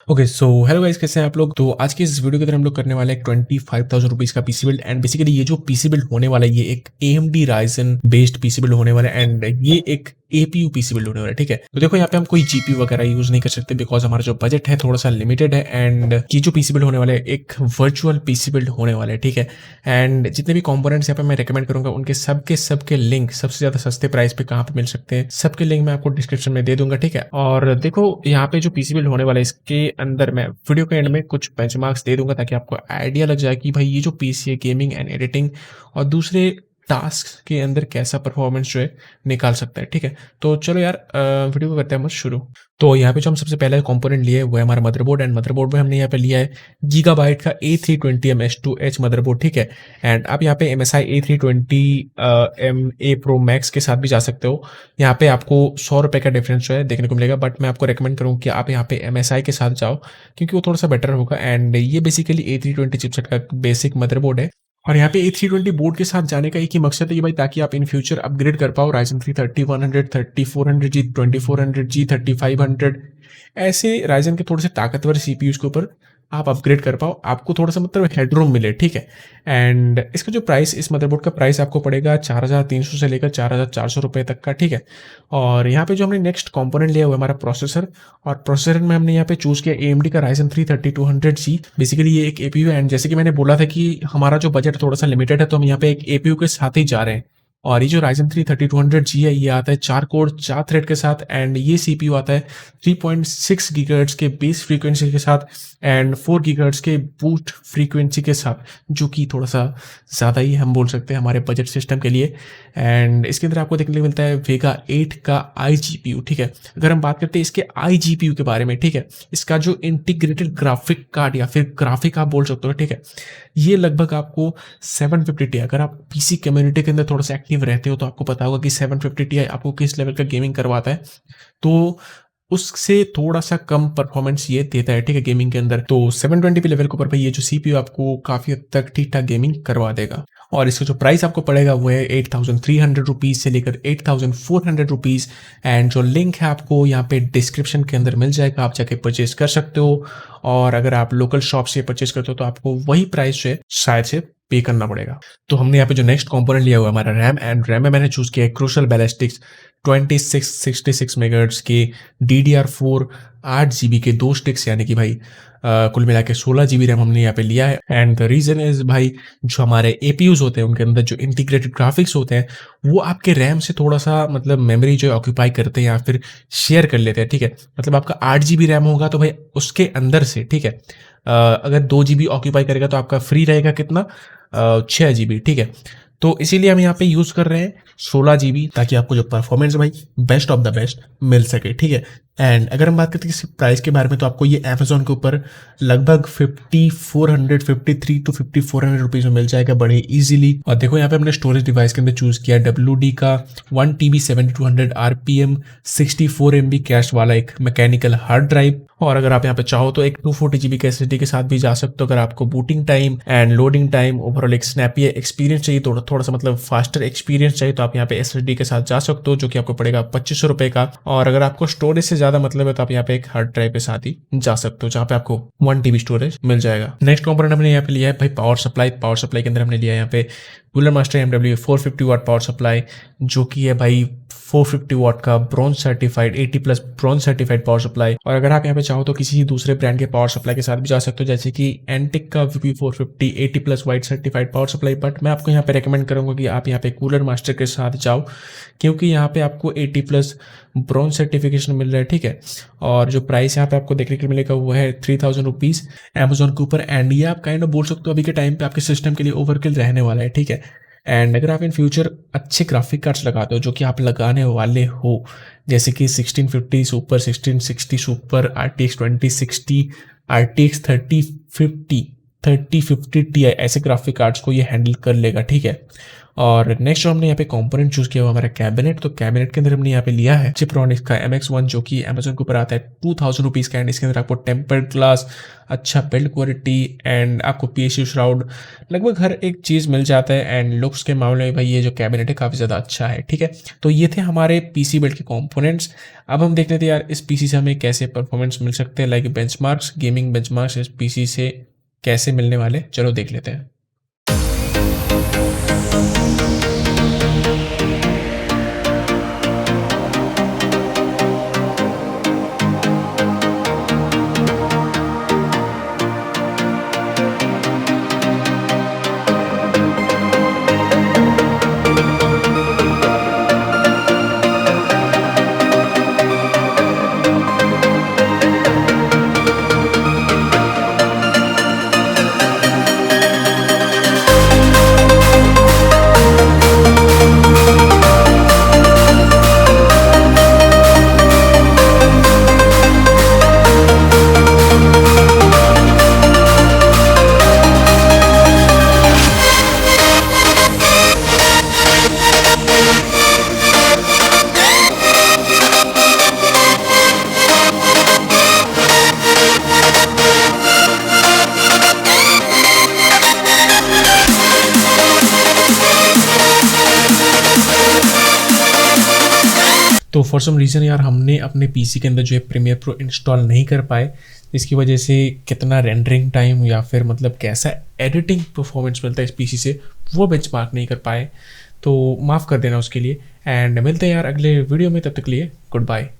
Okay so hello guys, कैसे हैं आप लोग। तो आज के इस वीडियो के अंदर हम लोग करने वाले हैं 25,000 रुपीज का पीसी बिल्ड। एंड बेसिकली ये जो पीसी बिल्ड होने वाला है ये एक AMD Ryzen based PC build होने वाला है एंड ये एक APU पीसी बिल्ड होने वाला है। ठीक है, तो देखो यहाँ पे हम कोई जीपीयू वगैरह यूज नहीं कर सकते बिकॉज हमारा जो बजट है थोड़ा सा लिमिटेड है। एंड ये जो पीसी बिल्ड होने वाला है एक वर्चुअल पीसी बिल्ड होने वाला है। ठीक है, एंड जितने भी कंपोनेंट्स यहाँ पे मैं रेकमेंड करूंगा उनके सबके लिंक सबसे ज्यादा सस्ते प्राइस पे कहाँ पे मिल सकते हैं, सबके लिंक मैं आपको डिस्क्रिप्शन में दे दूंगा। ठीक है, और देखो यहाँ पे जो पीसी बिल्ड होने वाला है इसके अंदर मैं वीडियो के एंड में कुछ बेंचमार्क्स दे दूंगा ताकि आपको आइडिया लग जाए कि भाई ये जो पीसी है गेमिंग एंड एडिटिंग और दूसरे टास्क के अंदर कैसा परफॉर्मेंस जो है निकाल सकता है। ठीक है, तो चलो यार वीडियो को करते हैं हम शुरू। तो यहाँ पे जो हम सबसे पहले कंपोनेंट लिए वो है हमारा मदरबोर्ड। एंड मदरबोर्ड में हमने यहाँ पे लिया है गीगाबाइट का A320M-H2H मदरबोर्ड। ठीक है, एंड आप यहाँ पे MSI A320 Pro Max के साथ भी जा सकते हो। यहाँ पे आपको 100 रुपये का डिफरेंस जो है देखने को मिलेगा, बट मैं आपको रेकमेंड करूँ कि आप यहाँ पे MSI के साथ जाओ क्योंकि वो थोड़ा सा बेटर होगा। एंड ये बेसिकली A320 चिपसेट का बेसिक मदरबोर्ड है। और यहाँ पे A320 बोर्ड के साथ जाने का एक ही मकसद है कि भाई ताकि आप इन फ्यूचर अपग्रेड कर पाओ Ryzen 3 3100, 3400G, 2400G, 3500 ऐसे Ryzen के थोड़े से ताकतवर CPUs के ऊपर आप अपग्रेड कर पाओ, आपको थोड़ा सा मतलब हेडरूम मिले। ठीक है, एंड इसका जो प्राइस, इस मदरबोर्ड का प्राइस आपको पड़ेगा 4300 से लेकर 4400 रुपये तक का। ठीक है, और यहाँ पे जो हमने नेक्स्ट कंपोनेंट लिया हुआ है हमारा प्रोसेसर, और प्रोसेसर में हमने यहाँ पे चूज किया AMD का Ryzen 3 3200G। बेसिकली ये एक APU है एंड जैसे कि मैंने बोला था कि हमारा जो बजट थोड़ा सा लिमिटेड है तो हम यहाँ पे एक APU के साथ ही जा रहे हैं। और ये जो Ryzen 3 3200G है ये आता है 4 कोर 4 थ्रेड के साथ एंड ये CPU आता है 3.6 गीगाहर्ट्ज के बेस फ्रीक्वेंसी के साथ एंड 4 गीगाहर्ट्ज के बूस्ट फ्रीक्वेंसी के साथ, जो कि थोड़ा सा ज़्यादा ही हम बोल सकते हैं हमारे बजट सिस्टम के लिए। एंड इसके अंदर आपको देखने को मिलता है वेगा 8 का iGPU। ठीक है, अगर हम बात करते हैं इसके iGPU के बारे में, ठीक है, इसका जो इंटीग्रेटेड ग्राफिक कार्ड या फिर ग्राफिक आप बोल सकते हो, ठीक है, ये लगभग आपको 750Ti, अगर आप पीसी कम्युनिटी के अंदर थोड़ा सा एक्टिव रहते हो तो आपको पता होगा कि 750Ti आपको किस लेवल का गेमिंग करवाता है, तो उससे थोड़ा सा कम परफॉर्मेंस ये देता है। ठीक है, गेमिंग के अंदर तो 720p लेवल के ऊपर भाई ये जो CPU आपको काफी हद तक ठीक ठाक गेमिंग करवा देगा। और इसका जो प्राइस आपको पड़ेगा वो है 8300 रुपीज से लेकर 8400 रुपीज। एंड जो लिंक है आपको यहाँ पे डिस्क्रिप्शन के अंदर मिल जाएगा, आप जाके परचेज कर सकते हो। और अगर आप लोकल शॉप से परचेज करते हो तो आपको वही प्राइस जो है शायद से पे करना पड़ेगा। तो हमने यहाँ पे जो नेक्स्ट कंपोनेंट लिया हुआ है हमारा रैम, एंड रैम में मैंने चूज किया है क्रूशल बैलिस्टिक्स 2666 मेगाहर्ट्ज के DDR4 8GB के 2 स्टिक्स, यानी कि भाई कुल मिला के 16GB रैम हमने यहाँ पे लिया है। एंड द रीजन इज भाई जो हमारे APUs होते हैं उनके अंदर जो इंटीग्रेटेड ग्राफिक्स होते हैं वो आपके रैम से थोड़ा सा मतलब मेमोरी जो ऑक्यूपाई करते हैं या फिर शेयर कर लेते हैं। ठीक है, मतलब आपका 8GB रैम होगा तो भाई उसके अंदर से, ठीक है, अगर 2GB ऑक्यूपाई करेगा तो आपका फ्री रहेगा कितना, 6GB। ठीक है, तो इसीलिए हम यहाँ पे यूज कर रहे हैं 16GB ताकि आपको जो परफॉर्मेंस भाई बेस्ट ऑफ द बेस्ट मिल सके। ठीक है, एंड अगर हम बात करते हैं इस प्राइस के बारे में तो आपको ये अमेजोन के ऊपर लगभग 5453 टू 5400 रुपीज में मिल जाएगा बड़े इजीली। और देखो यहाँ पे हमने स्टोरेज डिवाइस के अंदर चूज किया WD का 1TB 7200 RPM 64MB कैश वाला एक मैकेनिकल हार्ड ड्राइव। और अगर आप यहाँ पे चाहो तो एक 240GB के SSD के साथ भी जा सकते हो अगर आपको booting time and loading time overall एक स्नैपी एक्सपीरियंस चाहिए, थोड़ा सा मतलब फास्टर एक्सपीरियंस चाहिए तो आप यहाँ पे SSD के साथ जा सकते हो जो कि आपको पड़ेगा 2500 रुपए का। और अगर आपको स्टोरेज से ज्यादा मतलब है तो आप यहाँ पे एक हार्ड ड्राइव के साथ ही जा सकते हो जहाँ पे आपको 1TB स्टोरेज मिल जाएगा। नेक्स्ट कंपोनेंट हमने यहाँ पे लिया है भाई पावर सप्लाई। पावर सप्लाई के अंदर हमने लिया है यहाँ पे cooler master MW 450 watt power supply, जो कि है भाई 450 वाट का bronze certified 80+ bronze certified power supply. और अगर आप यहाँ पे चाहो तो किसी दूसरे ब्रांड के पावर सप्लाई के साथ भी जा सकते हो जैसे कि एंटेक का VP450 80+ white certified power supply, but मैं आपको यहाँ पे रेकमेंड करूंगा कि आप यहाँ पे कूलर मास्टर के साथ जाओ क्योंकि यहाँ पे आपको 80+ ब्रॉन्ज सर्टिफिकेशन मिल रहा है। ठीक है, और जो प्राइस यहाँ पे आपको देखने को मिलेगा वो है 3000 रुपीज अमेजोन के ऊपर। एंड ये आप काइंड ऑफ बोल सकते हो अभी के टाइम पे आपके सिस्टम के लिए ओवरकिल रहने वाला है। ठीक है, एंड अगर आप इन फ्यूचर अच्छे ग्राफिक कार्ड्स लगाते हो जो कि आप लगाने वाले हो जैसे कि 1650 super, 1660 super, RTX 2060, RTX 3050 Ti, ऐसे ग्राफिक कार्ड्स को ये हैंडल कर लेगा। ठीक है, और नेक्स्ट जो हमने यहाँ पे कंपोनेंट चूज किया हुआ हमारा कैबिनेट, तो कैबिनेट के अंदर हमने यहाँ पे लिया है चिपरॉनिक्स का MX1 जो कि अमेजोन के ऊपर आता है 2000 रुपीज़ का, एंड इसके अंदर आपको टेम्पर्ड ग्लास, अच्छा बिल्ड क्वालिटी एंड आपको PSU श्राउड, लगभग हर एक चीज़ मिल जाता है। एंड लुक्स के मामले में भाई ये जो कैबिनेट है काफ़ी ज़्यादा अच्छा है, ठीक है। तो ये थे हमारे PC बिल्ड के कंपोनेंट्स। अब हम देख लेते हैं यार इस PC से हमें कैसे परफॉर्मेंस मिल सकते हैं, लाइक बेंचमार्क्स, गेमिंग बेंचमार्क्स इस PC से कैसे मिलने वाले, चलो देख लेते हैं। तो फॉर सम रीज़न यार हमने अपने PC के अंदर जो है प्रीमियर प्रो इंस्टॉल नहीं कर पाए, इसकी वजह से कितना रेंडरिंग टाइम या फिर मतलब कैसा एडिटिंग परफॉर्मेंस मिलता है इस PC से वो बेंचमार्क नहीं कर पाए, तो माफ़ कर देना उसके लिए। एंड मिलते हैं यार अगले वीडियो में, तब तक के लिए गुड बाय।